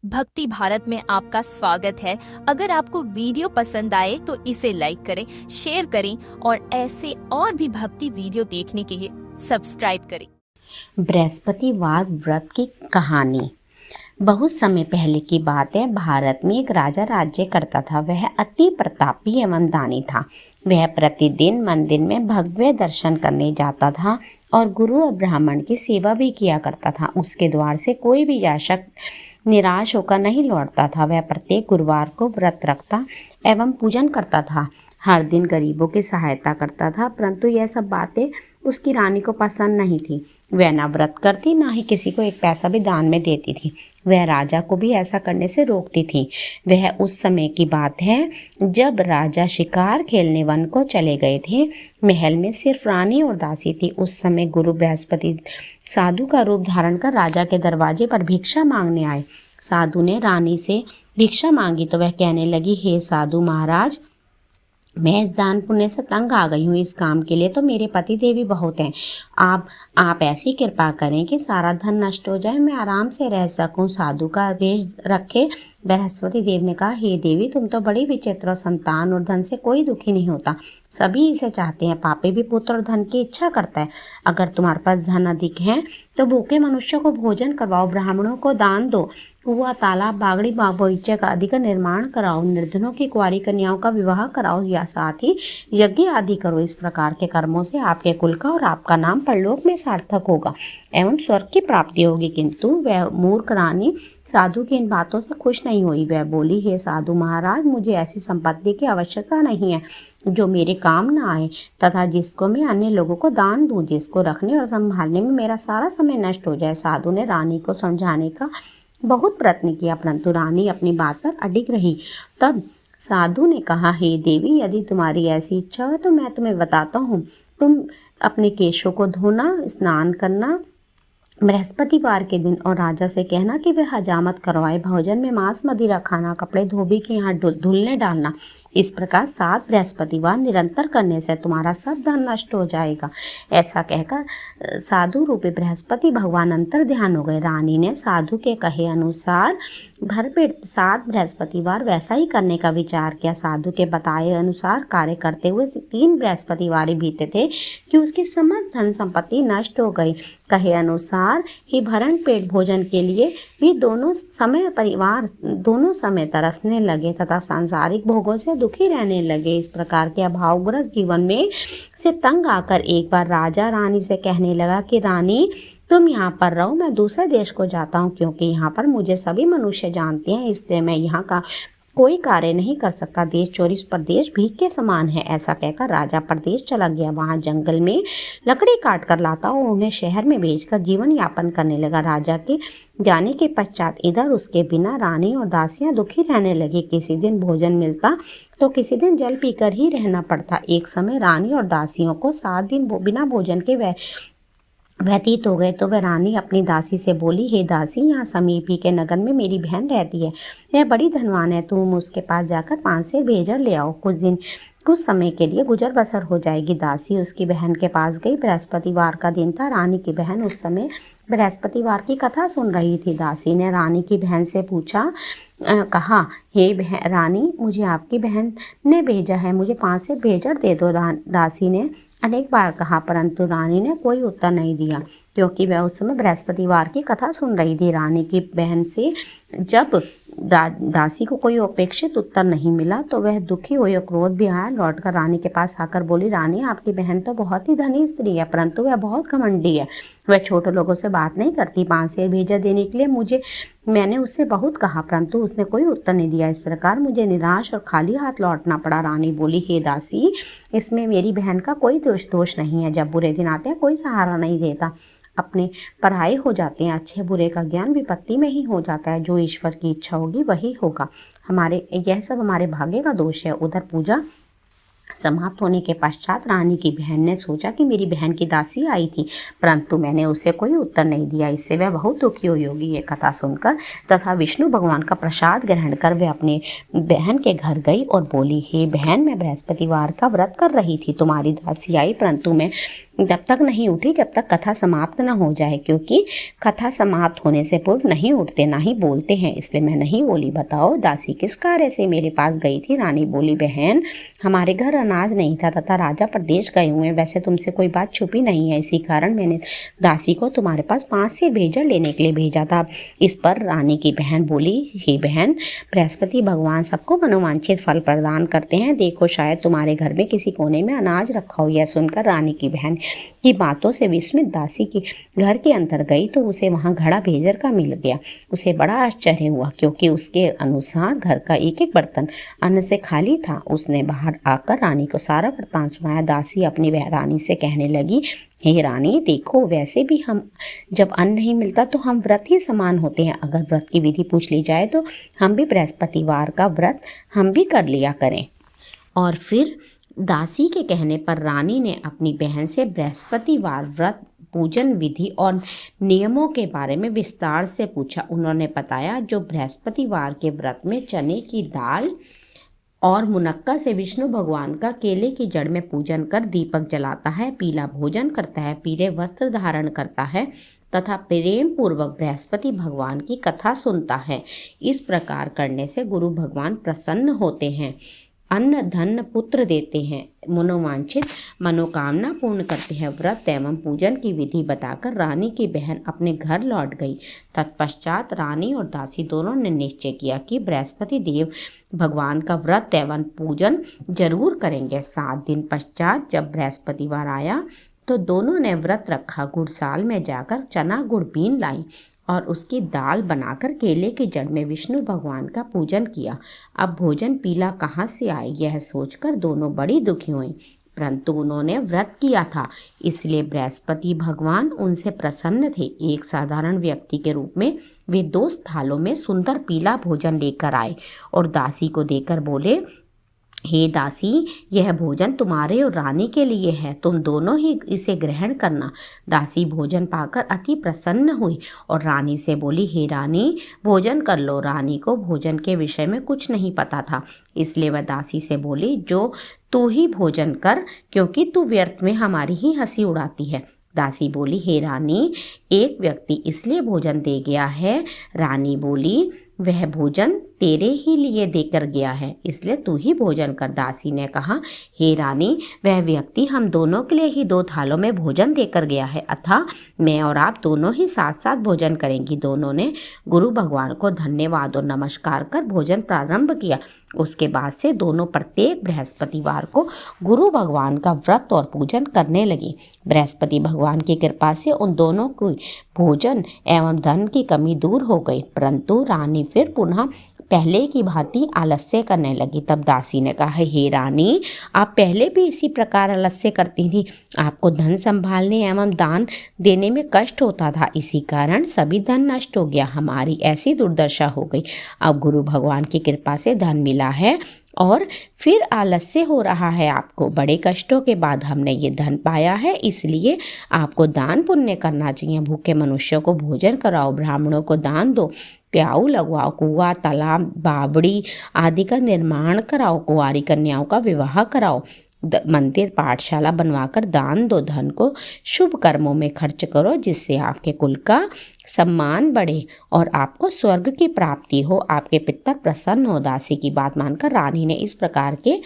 भक्ति भारत में आपका स्वागत है। अगर आपको वीडियो पसंद आए तो इसे लाइक करें, शेयर करें और ऐसे और भी भक्ति वीडियो देखने के लिए सब्सक्राइब करें। बृहस्पतिवार व्रत की कहानी। बहुत समय पहले की बात है। भारत में एक राजा राज्य करता था। वह अति प्रतापी एवं दानी था। वह प्रतिदिन मंदिर में भव्य दर्शन करने जाता था और गुरु और ब्राह्मण की सेवा भी किया करता था। उसके द्वार से कोई भी याचक निराश होकर नहीं लौटता था। वह प्रत्येक गुरुवार को व्रत रखता एवं पूजन करता था। हर दिन गरीबों की सहायता करता था, परंतु यह सब बातें उसकी रानी को पसंद नहीं थी। वह ना व्रत करती, ना ही किसी को एक पैसा भी दान में देती थी। वह राजा को भी ऐसा करने से रोकती थी। वह उस समय की बात है जब राजा शिकार खेलने वन को चले गए थे। महल में सिर्फ रानी और दासी थी। उस समय गुरु बृहस्पति साधु का रूप धारण कर राजा के दरवाजे पर भिक्षा मांगने आए। साधु ने रानी से भिक्षा मांगी तो वह कहने लगी, हे साधु महाराज, मैं इस दान पुण्य से तंग आ गई हूँ। इस काम के लिए तो मेरे पति देवी बहुत हैं। आप ऐसी कृपा करें कि सारा धन नष्ट हो जाए, मैं आराम से रह सकूं। साधु का वेश रखे बृहस्पति देव ने कहा, हे देवी, तुम तो बड़ी विचित्र हो। संतान और धन से कोई दुखी नहीं होता, सभी इसे चाहते हैं। पापी भी पुत्र और धन की इच्छा करता है। अगर तुम्हारे पास धन अधिक है तो भूखे मनुष्यों को भोजन करवाओ, ब्राह्मणों को दान दो, कुआं, तालाब, बागड़ी, बगीचे का अधिक निर्माण कराओ, निर्धनों की कुंवारी कन्याओं का विवाह कराओ, या साथ ही यज्ञ आदि करो। इस प्रकार के कर्मों से आपके कुल का और आपका नाम परलोक में सार्थक होगा एवं स्वर्ग की प्राप्ति होगी। किंतु वह मूर्ख रानी साधु की इन बातों से खुश नहीं हुई। वह बोली, हे साधु महाराज, मुझे ऐसी संपत्ति की आवश्यकता नहीं है जो मेरे काम न आए तथा जिसको मैं अन्य लोगों को दान दूं, जिसको रखने और संभालने में मेरा सारा समय नष्ट हो जाए। साधु ने रानी को समझाने का बहुत प्रयत्न किया, परंतु रानी अपनी बात पर अडिग रही। तब साधु ने कहा, हे देवी, यदि तुम्हारी ऐसी इच्छा हो तो मैं तुम्हें बताता हूँ। तुम अपने केशों को धोना, स्नान करना बृहस्पतिवार के दिन और राजा से कहना कि वह हजामत करवाए। भोजन में मांस मदिरा खाना, कपड़े धोबी के यहाँ धुलने डालना। इस प्रकार 7 बृहस्पतिवार निरंतर करने से तुम्हारा सब धन नष्ट हो जाएगा। ऐसा कहकर साधु रूपी बृहस्पति भगवान अंतर ध्यान हो गए। रानी ने साधु के कहे अनुसार भरपेट 7 बृहस्पतिवार वैसा ही करने का विचार किया। साधु के बताए अनुसार कार्य करते हुए 3 बृहस्पतिवार बीते थे कि उसकी समस्त धन संपत्ति नष्ट हो गई। कहे अनुसार ही भरण पेट भोजन के लिए भी दोनों समय तरसने लगे तथा सांसारिक भोगों से दुखी रहने लगे। इस प्रकार के अभावग्रस्त जीवन में से तंग आकर एक बार राजा रानी से कहने लगा कि रानी, तुम यहाँ पर रहो, मैं दूसरे देश को जाता हूँ, क्योंकि यहाँ पर मुझे सभी मनुष्य जानते हैं, इसलिए मैं यहाँ का कोई कार्य नहीं कर सकता। देश चोरी प्रदेश भीख के समान है। ऐसा कहकर राजा प्रदेश चला गया। वहाँ जंगल में लकड़ी काट कर लाता और उन्हें शहर में बेचकर जीवन यापन करने लगा। राजा के जाने के पश्चात इधर उसके बिना रानी और दासियां दुखी रहने लगी। किसी दिन भोजन मिलता तो किसी दिन जल पीकर ही रहना पड़ता। एक समय रानी और दासियों को 7 दिन बिना भोजन के व्यतीत हो गए तो वह रानी अपनी दासी से बोली, हे दासी, यहाँ समीप ही के नगर में मेरी बहन रहती है। वह बड़ी धनवान है। तुम उसके पास जाकर 5 सेर भेजर ले आओ। कुछ समय के लिए गुजर बसर हो जाएगी। दासी उसकी बहन के पास गई। बृहस्पतिवार का दिन था। रानी की बहन उस समय बृहस्पतिवार की कथा सुन रही थी। दासी ने रानी की बहन से कहा, हे रानी, मुझे आपकी बहन ने भेजा है, मुझे 5 सेर भेजर दे दो। दासी ने अनेक बार कहा, परंतु रानी ने कोई उत्तर नहीं दिया, क्योंकि वह उस समय बृहस्पतिवार की कथा सुन रही थी। रानी की बहन से जब दासी को कोई अपेक्षित उत्तर नहीं मिला तो वह दुखी हुई और क्रोध भी आया। लौटकर रानी के पास आकर बोली, रानी, आपकी बहन तो बहुत ही धनी स्त्री है, परंतु वह बहुत घमंडी है। वह छोटे लोगों से बात नहीं करती। 5 सेर भेजर देने के लिए मैंने उससे बहुत कहा, परंतु उसने कोई उत्तर नहीं दिया। इस प्रकार मुझे निराश और खाली हाथ लौटना पड़ा। रानी बोली, हे दासी, इसमें मेरी बहन का कोई दोष नहीं है। जब बुरे दिन आते हैं कोई सहारा नहीं देता, अपने पराये हो जाते हैं। अच्छे बुरे का ज्ञान विपत्ति में ही हो जाता है। जो ईश्वर की इच्छा होगी वही होगा। यह सब हमारे भाग्य का दोष है। उधर पूजा समाप्त होने के पश्चात रानी की बहन ने सोचा कि मेरी बहन की दासी आई थी, परंतु मैंने उसे कोई उत्तर नहीं दिया। इससे वह बहुत दुखी हुई होगी। ये कथा सुनकर तथा विष्णु भगवान का प्रसाद ग्रहण कर वह अपने बहन के घर गई और बोली, हे बहन, मैं बृहस्पतिवार का व्रत कर रही थी, तुम्हारी दासी आई, परंतु मैं तब तक नहीं उठी जब तक कथा समाप्त न हो जाए, क्योंकि कथा समाप्त होने से पूर्व नहीं उठते ना ही बोलते हैं, इसलिए मैं नहीं बोली। बताओ दासी किस कार्य से मेरे पास गई थी? रानी बोली, बहन हमारे घर अनाज नहीं था तथा राजा प्रदेश गए हुए, वैसे तुमसे कोई बात छुपी नहीं है, इसी कारण मैंने दासी को तुम्हारे पास 5 से भेजर लेने के लिए भेजा था। इस पर रानी की बहन बोली, हे बहन, बृहस्पति भगवान सबको मनोवांछित फल प्रदान करते हैं, देखो शायद तुम्हारे घर में किसी कोने में अनाज रखा हो। यह सुनकर रानी की बहन की बातों से विस्मित दासी के घर के अंदर गई तो उसे वहां घड़ा भेजर का मिल गया। उसे बड़ा आश्चर्य हुआ, क्योंकि उसके अनुसार घर का एक एक बर्तन अन्न से खाली था। उसने बाहर आकर रानी को सारा वृत्तांत सुनाया। दासी अपनी रानी से कहने लगी, हे रानी, देखो वैसे भी हम जब अन्न नहीं मिलता तो हम व्रत ही समान होते हैं। अगर व्रत की विधि पूछ ली जाए तो हम भी बृहस्पतिवार का व्रत हम भी कर लिया करें। और फिर दासी के कहने पर रानी ने अपनी बहन से बृहस्पतिवार व्रत पूजन विधि और नियमों के बारे में विस्तार से पूछा। उन्होंने बताया, जो बृहस्पतिवार के व्रत में चने की दाल और मुनक्का से विष्णु भगवान का केले की जड़ में पूजन कर दीपक जलाता है, पीला भोजन करता है, पीले वस्त्र धारण करता है तथा प्रेम पूर्वक बृहस्पति भगवान की कथा सुनता है। इस प्रकार करने से गुरु भगवान प्रसन्न होते हैं, अन्न धन पुत्र देते हैं, मनोवांछित मनोकामना पूर्ण करते हैं। व्रत एवं पूजन की विधि बताकर रानी की बहन अपने घर लौट गई। तत्पश्चात रानी और दासी दोनों ने निश्चय किया कि बृहस्पति देव भगवान का व्रत एवं पूजन जरूर करेंगे। 7 दिन पश्चात जब बृहस्पतिवार आया तो दोनों ने व्रत रखा। गुड़साल में जाकर चना गुड़ बीन लाई और उसकी दाल बनाकर केले की जड़ में विष्णु भगवान का पूजन किया। अब भोजन पीला कहाँ से आए, यह सोचकर दोनों बड़ी दुखी हुई, परंतु उन्होंने व्रत किया था, इसलिए बृहस्पति भगवान उनसे प्रसन्न थे। एक साधारण व्यक्ति के रूप में वे 2 थालों में सुंदर पीला भोजन लेकर आए और दासी को देकर बोले, हे दासी, यह भोजन तुम्हारे और रानी के लिए है, तुम दोनों ही इसे ग्रहण करना। दासी भोजन पाकर अति प्रसन्न हुई और रानी से बोली, हे रानी, भोजन कर लो। रानी को भोजन के विषय में कुछ नहीं पता था, इसलिए वह दासी से बोली, जो तू ही भोजन कर, क्योंकि तू व्यर्थ में हमारी ही हंसी उड़ाती है। दासी बोली, हे रानी, एक व्यक्ति इसलिए भोजन दे गया है। रानी बोली, वह भोजन तेरे ही लिए देकर गया है, इसलिए तू ही भोजन कर। दासी ने कहा, हे रानी, वह व्यक्ति हम दोनों के लिए ही 2 थालों में भोजन देकर गया है, अतः मैं और आप दोनों ही साथ साथ भोजन करेंगी। दोनों ने गुरु भगवान को धन्यवाद और नमस्कार कर भोजन प्रारंभ किया। उसके बाद से दोनों प्रत्येक बृहस्पतिवार को गुरु भगवान का व्रत और पूजन करने लगी। बृहस्पति भगवान की कृपा से उन दोनों की भोजन एवं धन की कमी दूर हो गई, परंतु रानी फिर पुनः पहले की भांति आलस्य करने लगी। तब दासी ने कहा, हे रानी, आप पहले भी इसी प्रकार आलस्य करती थी। आपको धन संभालने एवं दान देने में कष्ट होता था, इसी कारण सभी धन नष्ट हो गया। हमारी ऐसी दुर्दशा हो गई। अब गुरु भगवान की कृपा से धन मिला है और फिर आलस्य हो रहा है आपको। बड़े कष्टों के बाद हमने ये धन पाया है, इसलिए आपको दान पुण्य करना चाहिए। भूखे मनुष्यों को भोजन कराओ, ब्राह्मणों को दान दो, प्याऊ लगवाओ, कुआं तालाब बावड़ी आदि का निर्माण कराओ, कुंवारी कन्याओं का विवाह कराओ, मंदिर पाठशाला बनवाकर दान दो। धन को शुभ कर्मों में खर्च करो, जिससे आपके कुल का सम्मान बढ़े और आपको स्वर्ग की प्राप्ति हो, आपके पितर प्रसन्न हो। दासी की बात मानकर रानी ने इस प्रकार के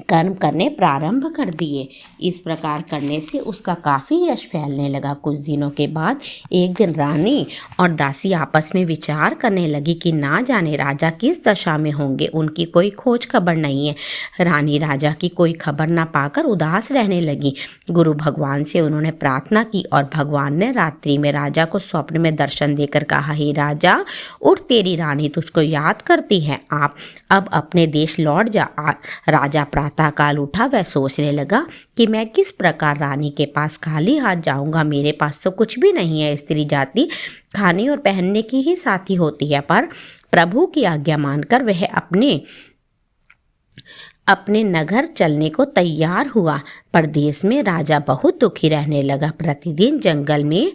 कर्म करने प्रारंभ कर दिए। इस प्रकार करने से उसका काफ़ी यश फैलने लगा। कुछ दिनों के बाद एक दिन रानी और दासी आपस में विचार करने लगी कि ना जाने राजा किस दशा में होंगे, उनकी कोई खोज खबर नहीं है। रानी राजा की कोई खबर ना पाकर उदास रहने लगी। गुरु भगवान से उन्होंने प्रार्थना की और भगवान ने रात्रि में राजा को स्वप्न में दर्शन देकर कहा, हे राजा, उठ, तेरी रानी तुझको याद करती है, आप अब अपने देश लौट जा। राजा प्रातःकाल उठा, वह सोचने लगा कि मैं किस प्रकार रानी के पास खाली हाथ जाऊंगा। मेरे पास तो कुछ भी नहीं है। स्त्री जाति खाने और पहनने की ही साथी होती है, पर प्रभु की आज्ञा मानकर वह अपने नगर चलने को तैयार हुआ। परदेश में राजा बहुत दुखी रहने लगा। प्रतिदिन जंगल में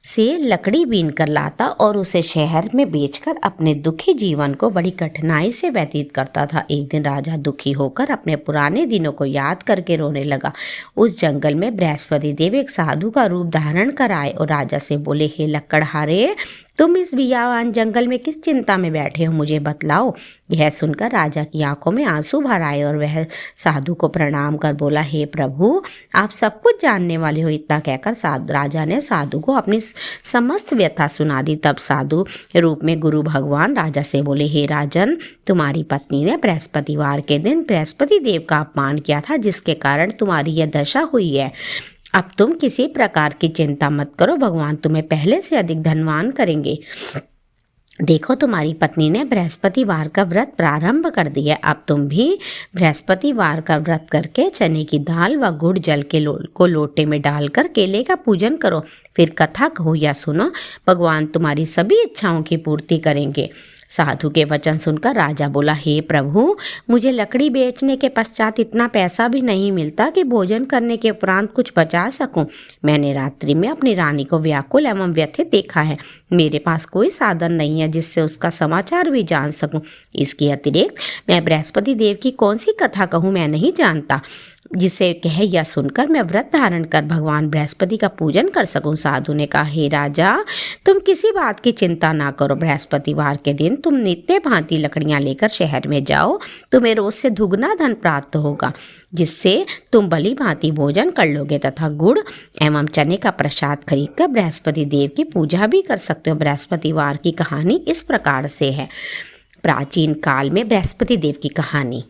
से लकड़ी बीन कर लाता और उसे शहर में बेचकर अपने दुखी जीवन को बड़ी कठिनाई से व्यतीत करता था। एक दिन राजा दुखी होकर अपने पुराने दिनों को याद करके रोने लगा। उस जंगल में बृहस्पति देव एक साधु का रूप धारण कर आए और राजा से बोले, हे लकड़हारे, तुम इस बियावान जंगल में किस चिंता में बैठे हो, मुझे बतलाओ। यह सुनकर राजा की आंखों में आंसू भर आए और वह साधु को प्रणाम कर बोला, हे प्रभु, आप सब कुछ जानने वाले हो। इतना कहकर राजा ने साधु को अपनी समस्त व्यथा सुना दी। तब साधु रूप में गुरु भगवान राजा से बोले, हे राजन, तुम्हारी पत्नी ने बृहस्पतिवार के दिन बृहस्पति देव का अपमान किया था, जिसके कारण तुम्हारी यह दशा हुई है। अब तुम किसी प्रकार की चिंता मत करो, भगवान तुम्हें पहले से अधिक धनवान करेंगे। देखो, तुम्हारी पत्नी ने बृहस्पतिवार का व्रत प्रारंभ कर दिया। अब तुम भी बृहस्पतिवार का व्रत करके चने की दाल व गुड़ जल को लोटे में डालकर केले का पूजन करो। फिर कथा कहो या सुनो, भगवान तुम्हारी सभी इच्छाओं की पूर्ति करेंगे। साधु के वचन सुनकर राजा बोला, हे प्रभु, मुझे लकड़ी बेचने के पश्चात इतना पैसा भी नहीं मिलता कि भोजन करने के उपरांत कुछ बचा सकूं। मैंने रात्रि में अपनी रानी को व्याकुल एवं व्यथित देखा है। मेरे पास कोई साधन नहीं है जिससे उसका समाचार भी जान सकूं। इसके अतिरिक्त मैं बृहस्पति देव की कौन सी कथा कहूँ, मैं नहीं जानता, जिसे कह या सुनकर मैं व्रत धारण कर भगवान बृहस्पति का पूजन कर सकूं। साधु ने कहा, हे राजा, तुम किसी बात की चिंता ना करो। बृहस्पतिवार के दिन तुम नित्य भांति लकड़ियां लेकर शहर में जाओ। तुम्हें रोज से दुगना धन प्राप्त होगा, जिससे तुम भली भांति भोजन कर लोगे तथा गुड़ एवं चने का प्रसाद खरीदकर बृहस्पति देव की पूजा भी कर सकते हो। बृहस्पतिवार की कहानी इस प्रकार से है। प्राचीन काल में बृहस्पति देव की कहानी।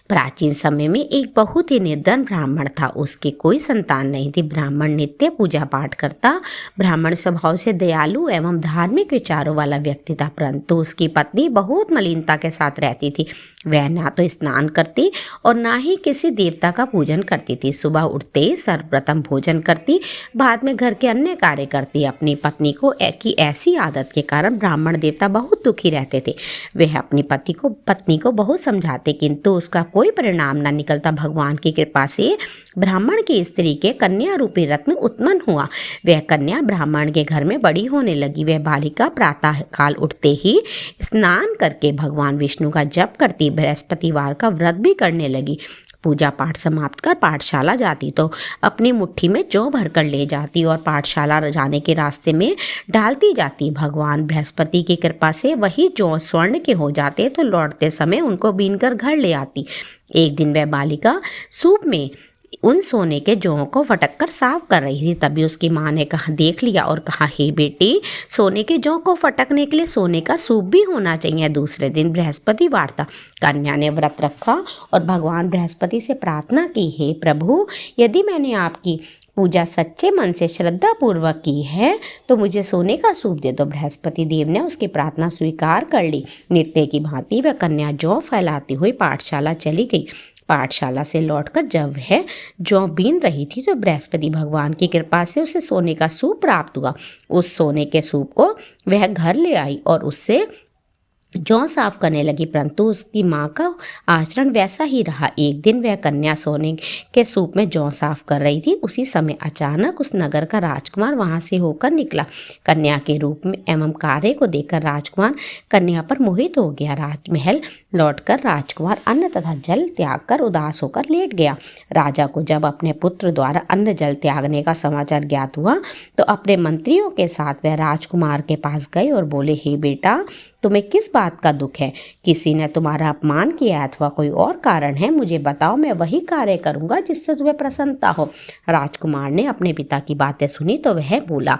प्राचीन समय में एक बहुत ही निर्धन ब्राह्मण था। उसके कोई संतान नहीं थी। ब्राह्मण नित्य पूजा पाठ करता। ब्राह्मण स्वभाव से दयालु एवं धार्मिक विचारों वाला व्यक्ति था, परंतु उसकी पत्नी बहुत मलिनता के साथ रहती थी। वह ना तो स्नान करती और ना ही किसी देवता का पूजन करती थी। सुबह उठते ही सर्वप्रथम भोजन करती, बाद में घर के अन्य कार्य करती। अपनी पत्नी की ऐसी आदत के कारण ब्राह्मण देवता बहुत दुखी रहते थे। वह अपनी पत्नी को बहुत समझाते, किंतु उसका कोई परिणाम न निकलता। भगवान की कृपा से ब्राह्मण की स्त्री के कन्या रूपी रत्न उत्पन्न हुआ। वह कन्या ब्राह्मण के घर में बड़ी होने लगी। वह बालिका प्रातः काल उठते ही स्नान करके भगवान विष्णु का जप करती, बृहस्पतिवार का व्रत भी करने लगी। पूजा पाठ समाप्त कर पाठशाला जाती तो अपनी मुट्ठी में जौ भरकर ले जाती और पाठशाला जाने के रास्ते में डालती जाती। भगवान बृहस्पति की कृपा से वही जौ स्वर्ण के हो जाते तो लौटते समय उनको बीनकर घर ले आती। एक दिन वह बालिका सूप में उन सोने के जौं को फटक कर साफ कर रही थी। तभी उसकी माँ ने देख लिया और कहा, हे बेटी, सोने के जौं को फटकने के लिए सोने का सूप भी होना चाहिए। दूसरे दिन बृहस्पतिवार था। कन्या ने व्रत रखा और भगवान बृहस्पति से प्रार्थना की, हे प्रभु, यदि मैंने आपकी पूजा सच्चे मन से श्रद्धा पूर्वक की है तो मुझे सोने का सूप दे दो। बृहस्पति देव ने उसकी प्रार्थना स्वीकार कर ली। नित्य की भांति वह कन्या जौ फैलाती हुई पाठशाला चली गई। पाठशाला से लौटकर जब वह जौ बीन रही थी तो बृहस्पति भगवान की कृपा से उसे सोने का सूप प्राप्त हुआ। उस सोने के सूप को वह घर ले आई और उससे जौ साफ करने लगी, परंतु उसकी माँ का आचरण वैसा ही रहा। एक दिन वह कन्या सोने के सूप में जौ साफ कर रही थी। उसी समय अचानक उस नगर का राजकुमार वहां से होकर निकला। कन्या के रूप में एवं कार्य को देखकर राजकुमार कन्या पर मोहित हो गया। राजमहल लौटकर राजकुमार अन्न तथा जल त्याग कर उदास होकर लेट गया। राजा को जब अपने पुत्र द्वारा अन्न जल त्यागने का समाचार ज्ञात हुआ तो अपने मंत्रियों के साथ वह राजकुमार के पास गए और बोले, हे बेटा, तुम्हें किस बात का दुख है? किसी ने तुम्हारा अपमान किया अथवा कोई और कारण है? मुझे बताओ, मैं वही कार्य करूंगा जिससे तुम्हें प्रसन्नता हो। राजकुमार ने अपने पिता की बातें सुनी तो वह बोला,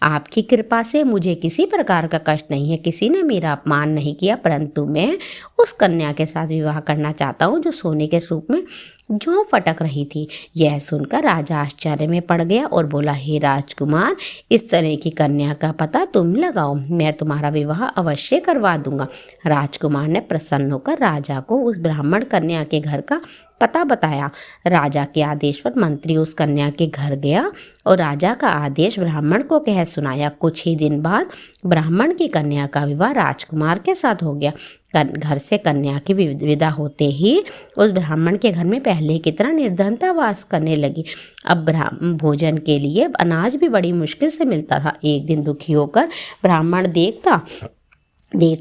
आपकी कृपा से मुझे किसी प्रकार का कष्ट नहीं है। किसी ने मेरा अपमान नहीं किया, परंतु मैं उस कन्या के साथ विवाह करना चाहता हूँ जो सोने के सूप में जौ फटक रही थी। यह सुनकर राजा आश्चर्य में पड़ गया और बोला, हे राजकुमार, इस तरह की कन्या का पता तुम लगाओ, मैं तुम्हारा विवाह अवश्य करवा दूंगा। राजकुमार ने प्रसन्न होकर राजा को उस ब्राह्मण कन्या के घर का पता बताया। राजा के आदेश पर मंत्री उस कन्या के घर गया और राजा का आदेश ब्राह्मण को कह सुनाया। कुछ ही दिन बाद ब्राह्मण की कन्या का विवाह राजकुमार के साथ हो गया। घर से कन्या की विदा होते ही उस ब्राह्मण के घर में पहले की तरह निर्धनता वास करने लगी। अब भोजन के लिए अनाज भी बड़ी मुश्किल से मिलता था। एक दिन दुखी होकर ब्राह्मण देवता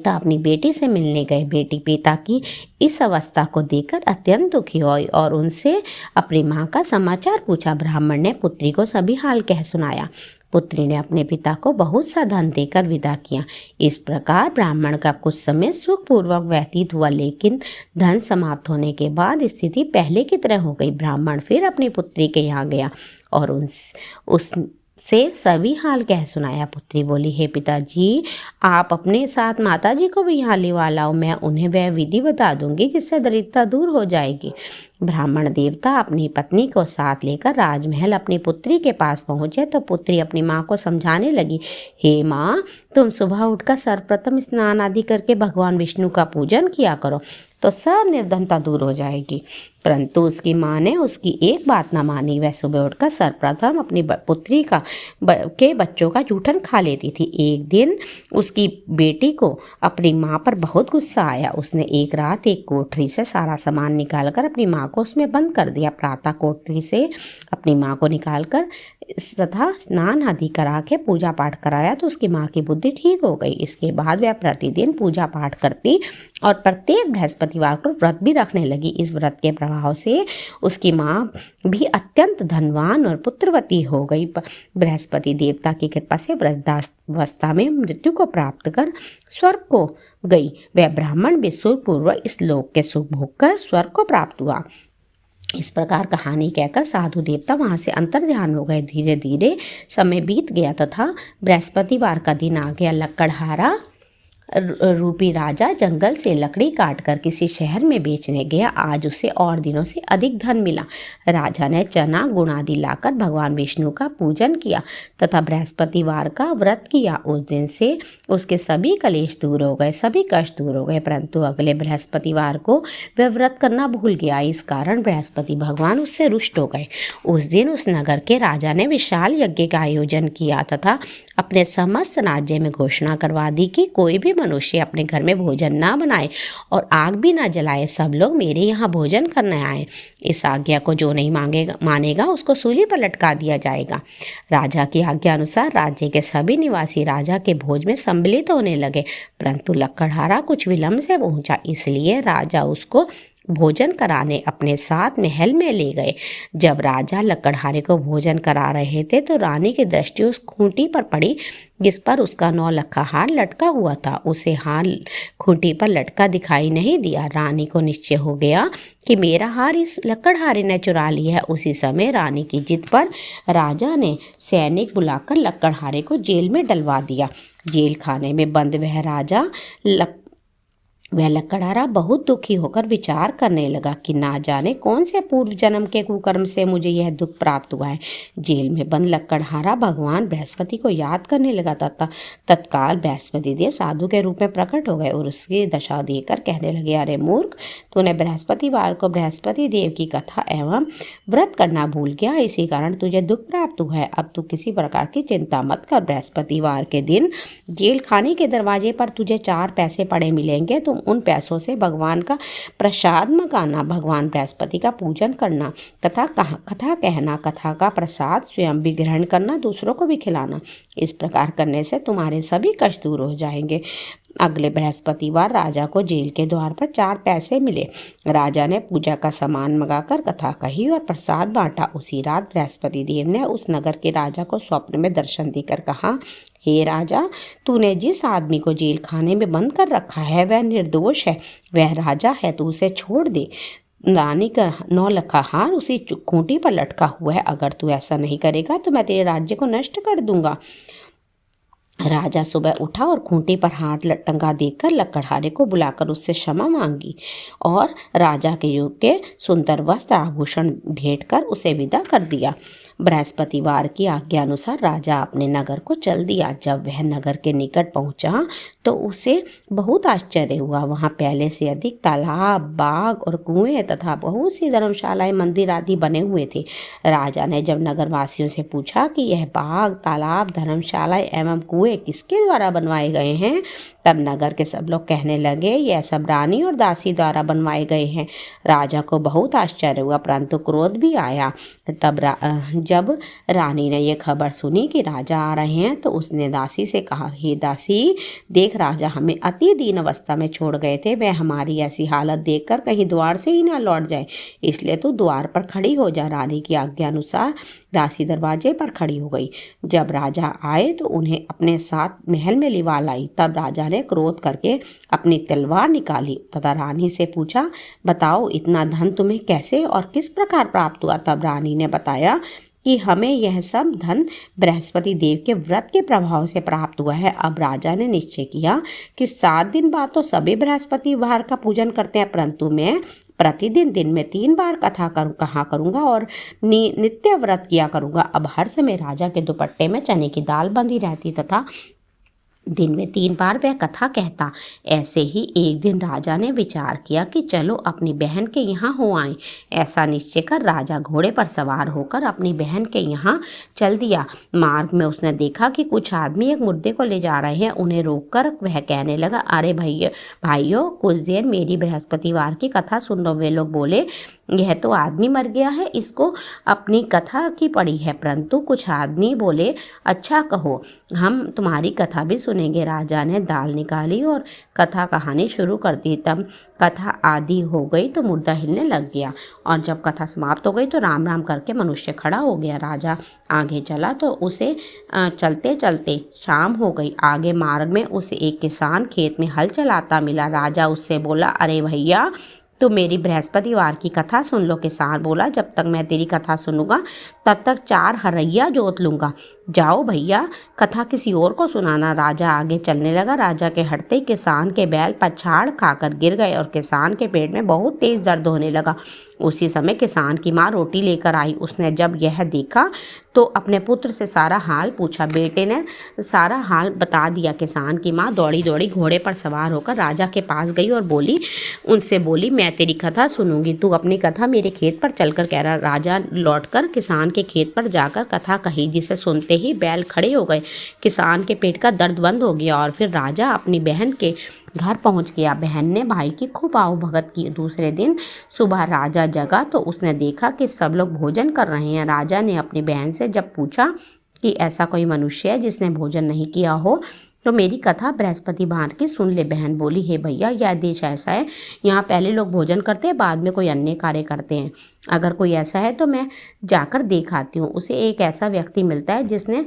अपनी बेटी से मिलने गए। बेटी पिता की इस अवस्था को देखकर अत्यंत दुखी हुई और उनसे अपनी माँ का समाचार पूछा। ब्राह्मण ने पुत्री को सभी हाल कह सुनाया। पुत्री ने अपने पिता को बहुत सा धन देकर विदा किया। इस प्रकार ब्राह्मण का कुछ समय सुखपूर्वक व्यतीत हुआ, लेकिन धन समाप्त होने के बाद स्थिति पहले की तरह हो गई। ब्राह्मण फिर अपनी पुत्री के यहाँ गया और उससे सभी हाल कह सुनाया। पुत्री बोली, हे पिताजी, आप अपने साथ माताजी को भी यहाँ लिवा लाओ, मैं उन्हें वह विधि बता दूंगी जिससे दरिद्रता दूर हो जाएगी। ब्राह्मण देवता अपनी पत्नी को साथ लेकर राजमहल अपनी पुत्री के पास पहुंचे तो पुत्री अपनी माँ को समझाने लगी, हे माँ, तुम सुबह उठकर सर्वप्रथम स्नान आदि करके भगवान विष्णु का पूजन किया करो तो सब निर्धनता दूर हो जाएगी। परंतु उसकी माँ ने उसकी एक बात न मानी। वह सुबह उठकर सर्वप्रथम अपनी पुत्री के बच्चों का जूठन खा लेती थी। एक दिन उसकी बेटी को अपनी माँ पर बहुत गुस्सा आया। उसने एक रात एक कोठरी से सारा सामान निकालकर अपनी माँ को उसमें बंद कर दिया। प्रातः कोठरी से अपनी माँ को निकालकर तथा स्नान आदि करा के पूजा पाठ कराया तो उसकी माँ की बुद्धि ठीक हो गई। इसके बाद वह प्रतिदिन पूजा पाठ करती और प्रत्येक बृहस्पतिवार को व्रत भी रखने लगी। इस व्रत के प्रभाव से उसकी माँ भी अत्यंत धनवान और पुत्रवती हो गई। बृहस्पति देवता की कृपा से वृद्धावस्था में मृत्यु को प्राप्त कर स्वर्ग को गई। वह ब्राह्मण भी सुखपूर्वक इस लोक के सुख भोग कर स्वर्ग को प्राप्त हुआ। इस प्रकार कहानी कहकर साधु देवता वहाँ से अंतर्ध्यान हो गए। धीरे धीरे समय बीत गया तथा बृहस्पतिवार का दिन आ गया। लकड़हारा रूपी राजा जंगल से लकड़ी काटकर किसी शहर में बेचने गया। आज उसे और दिनों से अधिक धन मिला। राजा ने चना गुड़ आदि लाकर भगवान विष्णु का पूजन किया तथा बृहस्पतिवार का व्रत किया। उस दिन से उसके सभी कलेश दूर हो गए, सभी कष्ट दूर हो गए। परंतु अगले बृहस्पतिवार को वह व्रत करना भूल गया। इस कारण बृहस्पति भगवान उससे रुष्ट हो गए। उस दिन उस नगर के राजा ने विशाल यज्ञ का आयोजन किया तथा अपने समस्त राज्य में घोषणा करवा दी कि कोई भी मनुष्य अपने घर में भोजन ना बनाए और आग भी ना जलाए, सब लोग मेरे यहाँ भोजन करने आए। इस आज्ञा को जो नहीं मानेगा उसको सूली पर लटका दिया जाएगा। राजा की आज्ञा अनुसार राज्य के सभी निवासी राजा के भोज में सम्मिलित होने लगे, परंतु लकड़हारा कुछ विलंब से पहुंचा, इसलिए राजा उसको भोजन कराने अपने साथ महल में ले गए। जब राजा लकड़हारे को भोजन करा रहे थे तो रानी की दृष्टि उस खूंटी पर पड़ी जिस पर उसका 9 लक्खा हार लटका हुआ था। उसे हार खूंटी पर लटका दिखाई नहीं दिया। रानी को निश्चय हो गया कि मेरा हार इस लकड़हारे ने चुरा लिया है। उसी समय रानी की जिद पर राजा ने सैनिक बुलाकर लकड़हारे को जेल में डलवा दिया। जेल खाने में बंद वह लकड़हारा बहुत दुखी होकर विचार करने लगा कि ना जाने कौन से पूर्व जन्म के कुकर्म से मुझे यह दुख प्राप्त हुआ है। जेल में बंद लकड़हारा भगवान बृहस्पति को याद करने लगा तथा तत्काल बृहस्पति देव साधु के रूप में प्रकट हो गए और उसकी दशा देकर कहने लगे, अरे मूर्ख, तूने बृहस्पतिवार को बृहस्पति देव की कथा एवं व्रत करना भूल गया, इसी कारण तुझे दुख प्राप्त हुआ है। अब तू किसी प्रकार की चिंता मत कर। बृहस्पतिवार के दिन जेल खाने के दरवाजे पर तुझे 4 पैसे पड़े मिलेंगे। तुम उन पैसों से भगवान का प्रसाद मंगाना, भगवान बृहस्पति का पूजन करना तथा कथा कहना, कथा का प्रसाद स्वयं भी ग्रहण करना, दूसरों को भी खिलाना। इस प्रकार करने से तुम्हारे सभी कष्ट दूर हो जाएंगे। अगले बृहस्पतिवार राजा को जेल के द्वार पर 4 पैसे मिले। राजा ने पूजा का सामान मंगाकर कथा कही और प्रसाद बांटा। उसी रात बृहस्पति देव ने उस नगर के राजा को स्वप्न में दर्शन देकर कहा, हे राजा, तूने जिस आदमी को जेल खाने में बंद कर रखा है वह निर्दोष है, वह राजा है, तू उसे छोड़ दे। रानी का 9 लक्खा हार उसी खूंटी पर लटका हुआ है। अगर तू ऐसा नहीं करेगा तो मैं तेरे राज्य को नष्ट कर दूंगा। राजा सुबह उठा और खूंटी पर हाथ टंगा देखकर लकड़हारे को बुलाकर उससे क्षमा मांगी और राजा के युग के सुंदर वस्त्र आभूषण भेंट कर उसे विदा कर दिया। बृहस्पतिवार की आज्ञा अनुसार राजा अपने नगर को चल दिया। जब वह नगर के निकट पहुंचा तो उसे बहुत आश्चर्य हुआ। वहां पहले से अधिक तालाब, बाग और कुएं तथा बहुत सी धर्मशालाएं, मंदिर आदि बने हुए थे। राजा ने जब नगरवासियों से पूछा कि यह बाग, तालाब, धर्मशालाएं एवं कुएं किसके द्वारा बनवाए गए हैं, तब नगर के सब लोग कहने लगे, यह सब रानी और दासी द्वारा बनवाए गए हैं। राजा को बहुत आश्चर्य हुआ, परंतु क्रोध भी आया। तब जब रानी ने यह खबर सुनी कि राजा आ रहे हैं तो उसने दासी से कहा, हे दासी, देख राजा हमें अति दीन अवस्था में छोड़ गए थे। वह हमारी ऐसी हालत देखकर कहीं द्वार से ही ना लौट जाए, इसलिए तू द्वार पर खड़ी हो जा। रानी की आज्ञा अनुसार दासी दरवाजे पर खड़ी हो गई। जब राजा आए तो उन्हें अपने साथ महल में लिवा लाई। तब राजा ने क्रोध करके अपनी तलवार निकाली तथा रानी से पूछा, बताओ इतना धन तुम्हें कैसे और किस प्रकार प्राप्त हुआ। तब रानी ने बताया कि हमें यह सब धन बृहस्पति देव के व्रत के प्रभाव से प्राप्त हुआ है। अब राजा ने निश्चय किया कि 7 दिन बाद तो सभी बृहस्पतिवार का पूजन करते हैं, परंतु मैं प्रतिदिन दिन में 3 बार कहा करूँगा और नित्य व्रत किया करूँगा। अब हर समय राजा के दुपट्टे में चने की दाल बंधी रहती तथा दिन में 3 बार वह कथा कहता। ऐसे ही एक दिन राजा ने विचार किया कि चलो अपनी बहन के यहाँ हो आएं। ऐसा निश्चय कर राजा घोड़े पर सवार होकर अपनी बहन के यहाँ चल दिया। मार्ग में उसने देखा कि कुछ आदमी एक मुर्दे को ले जा रहे हैं। उन्हें रोककर वह कहने लगा, अरे भाइयों, कुछ देर मेरी बृहस्पतिवार की कथा सुन लो। वे लोग बोले, यह तो आदमी मर गया है, इसको अपनी कथा की पड़ी है। परंतु कुछ आदमी बोले, अच्छा कहो, हम तुम्हारी कथा भी सुनेंगे। राजा ने दाल निकाली और कथा कहानी शुरू कर दी। तब कथा आदि हो गई तो मुर्दा हिलने लग गया और जब कथा समाप्त हो गई तो राम राम करके मनुष्य खड़ा हो गया। राजा आगे चला तो उसे चलते चलते शाम हो गई। आगे मार्ग में उसे एक किसान खेत में हल चलाता मिला। राजा उससे बोला, अरे भैया, तो मेरी बृहस्पतिवार की कथा सुन लो। किसान बोला, जब तक मैं तेरी कथा सुनूंगा तब तक 4 हरैया जोत लूँगा। जाओ भैया, कथा किसी और को सुनाना। राजा आगे चलने लगा। राजा के हटते किसान के बैल पछाड़ खाकर गिर गए और किसान के पेट में बहुत तेज दर्द होने लगा। उसी समय किसान की माँ रोटी लेकर आई। उसने जब यह देखा तो अपने पुत्र से सारा हाल पूछा। बेटे ने सारा हाल बता दिया। किसान की माँ दौड़ी दौड़ी घोड़े पर सवार होकर राजा के पास गई और उनसे बोली, मैं तेरी कथा सुनूंगी, तू अपनी कथा मेरे खेत पर चलकर कह रहा। राजा लौटकर किसान के खेत पर जाकर कथा कही, जिसे सुनते ही बैल खड़े हो गए। किसान के पेट का दर्द बंद हो गया और फिर राजा अपनी बहन के घर पहुंच गया। बहन ने भाई की खूब आवभगत की। दूसरे दिन सुबह राजा जगा तो उसने देखा कि सब लोग भोजन कर रहे हैं। राजा ने अपनी बहन से जब पूछा कि ऐसा कोई मनुष्य है जिसने भोजन नहीं किया हो तो मेरी कथा बृहस्पतिवार की सुन ले। बहन बोली, हे भैया, यह देश ऐसा है, यहाँ पहले लोग भोजन करते हैं, बाद में कोई अन्य कार्य करते हैं। अगर कोई ऐसा है तो मैं जाकर देख आती हूँ। उसे एक ऐसा व्यक्ति मिलता है जिसने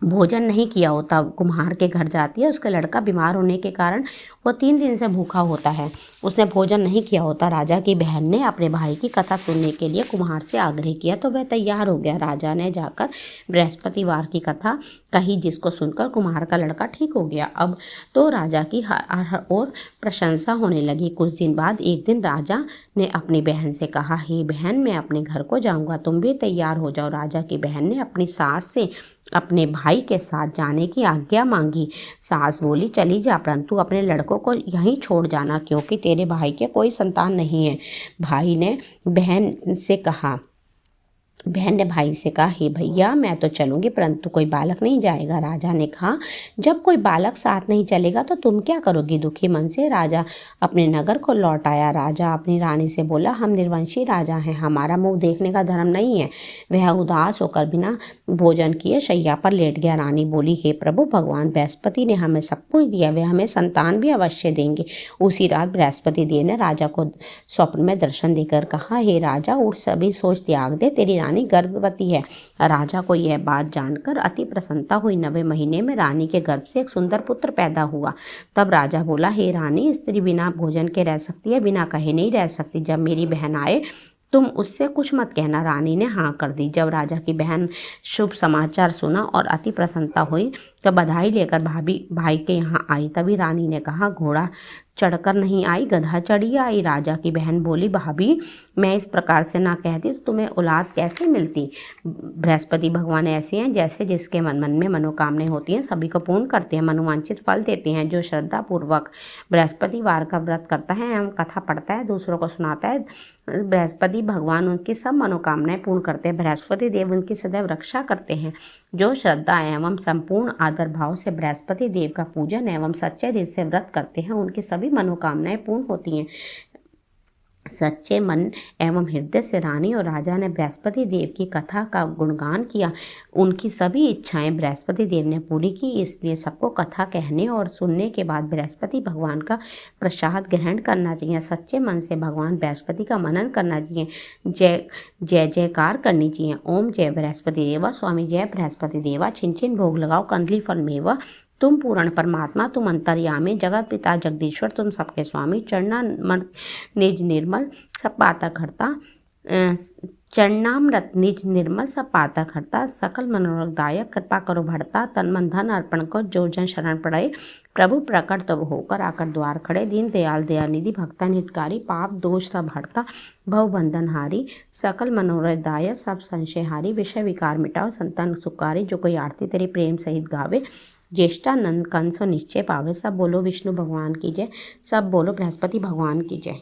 भोजन नहीं किया होता। कुम्हार के घर जाती है। उसका लड़का बीमार होने के कारण वो 3 दिन से भूखा होता है। उसने भोजन नहीं किया होता। राजा की बहन ने अपने भाई की कथा सुनने के लिए कुम्हार से आग्रह किया तो वह तैयार हो गया। राजा ने जाकर बृहस्पतिवार की कथा कही, जिसको सुनकर कुम्हार का लड़का ठीक हो गया। अब तो राजा की हर ओर प्रशंसा होने लगी। कुछ दिन बाद एक दिन राजा ने अपनी बहन से कहा, हे बहन, मैं अपने घर को जाऊँगा, तुम भी तैयार हो जाओ। राजा की बहन ने अपनी सास से अपने भाई के साथ जाने की आज्ञा मांगी। सास बोली, चली जा, परंतु अपने लड़कों को यहीं छोड़ जाना, क्योंकि तेरे भाई के कोई संतान नहीं है। भाई ने बहन ने भाई से कहा, हे भैया, मैं तो चलूँगी, परंतु कोई बालक नहीं जाएगा। राजा ने कहा, जब कोई बालक साथ नहीं चलेगा तो तुम क्या करोगी। दुखी मन से राजा अपने नगर को लौट आया। राजा अपनी रानी से बोला, हम निर्वंशी राजा हैं, हमारा मुँह देखने का धर्म नहीं है। वह उदास होकर बिना भोजन किए शैया पर लेट गया। रानी बोली, हे प्रभु, भगवान बृहस्पति ने हमें सब कुछ दिया, वे हमें संतान भी अवश्य देंगे। उसी रात बृहस्पति देव ने राजा को स्वप्न में दर्शन देकर कहा, हे राजा, उठ, सभी सोच त्याग दे, तेरी रानी गर्भवती है। राजा को यह बात जानकर अति प्रसन्नता हुई। 9वें महीने में रानी के गर्भ से एक सुंदर पुत्र पैदा हुआ। तब राजा बोला, हे रानी, स्त्री बिना भोजन के रह सकती है, बिना कहे नहीं रह सकती। जब मेरी बहन आए तुम उससे कुछ मत कहना। रानी ने हाँ कर दी। जब राजा की बहन शुभ समाचार सुना और अति प्रसन्नता हुई, तो बधाई लेकर भाभी भाई के यहाँ आई। तभी रानी ने कहा, घोड़ा चढ़कर नहीं आई, गधा चढ़ी आई। राजा की बहन बोली, भाभी मैं इस प्रकार से ना कहती तो तुम्हें औलाद कैसे मिलती। बृहस्पति भगवान ऐसे हैं जैसे जिसके मन में मनोकामनाएं होती हैं सभी को पूर्ण करते हैं, मनोवांछित फल देते हैं। जो श्रद्धा पूर्वक बृहस्पतिवार का व्रत करता है एवं कथा पढ़ता है, दूसरों को सुनाता है, बृहस्पति भगवान उनकी सब मनोकामनाएं पूर्ण करते हैं। बृहस्पति देव उनकी सदैव रक्षा करते हैं। जो श्रद्धा एवं संपूर्ण आदर भाव से बृहस्पति देव का पूजन एवं सच्चे दिल से व्रत करते हैं उनकी सभी मनोकामनाएं पूर्ण होती हैं। सच्चे मन एवं हृदय से रानी और राजा ने बृहस्पति देव की कथा का गुणगान किया। उनकी सभी इच्छाएं बृहस्पति देव ने पूरी की। इसलिए सबको कथा कहने और सुनने के बाद बृहस्पति भगवान का प्रसाद ग्रहण करना चाहिए। सच्चे मन से भगवान बृहस्पति का मनन करना चाहिए। जय जय जयकार करनी चाहिए। ओम जय बृहस्पति देवा, स्वामी जय बृहस्पति देवा। छिन छिन भोग लगाओ, कंदली फल मेवा। तुम पूर्ण परमात्मा, तुम अंतर्यामी, जगत पिता जगदीश्वर, तुम सबके स्वामी। चरणामृत निज निर्मल सब पातक हरता, चरणामृत निज निर्मल सब पातक हरता। सकल मनोरथदायक, कृपा करो भरता। तन मन धन अर्पण को जो जन शरण पड़े, प्रभु प्रकट तब होकर आकर द्वार खड़े। दीन दयाल दयानिधि, भक्तन हितकारी, पाप दोष सब हरता, भव बंधन हारी। सकल मनोरथदायक, सब संशय हारी। विषय विकार मिटाओ, संतान सुखारी। जो कोई आरती तेरे प्रेम सहित गावे, ज्येष्ठानंद कंस निश्चय पावे। सब बोलो विष्णु भगवान की जय, सब बोलो बृहस्पति भगवान की जय।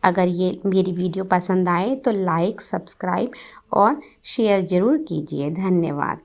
अगर ये मेरी वीडियो पसंद आए तो लाइक, सब्सक्राइब और शेयर ज़रूर कीजिए। धन्यवाद।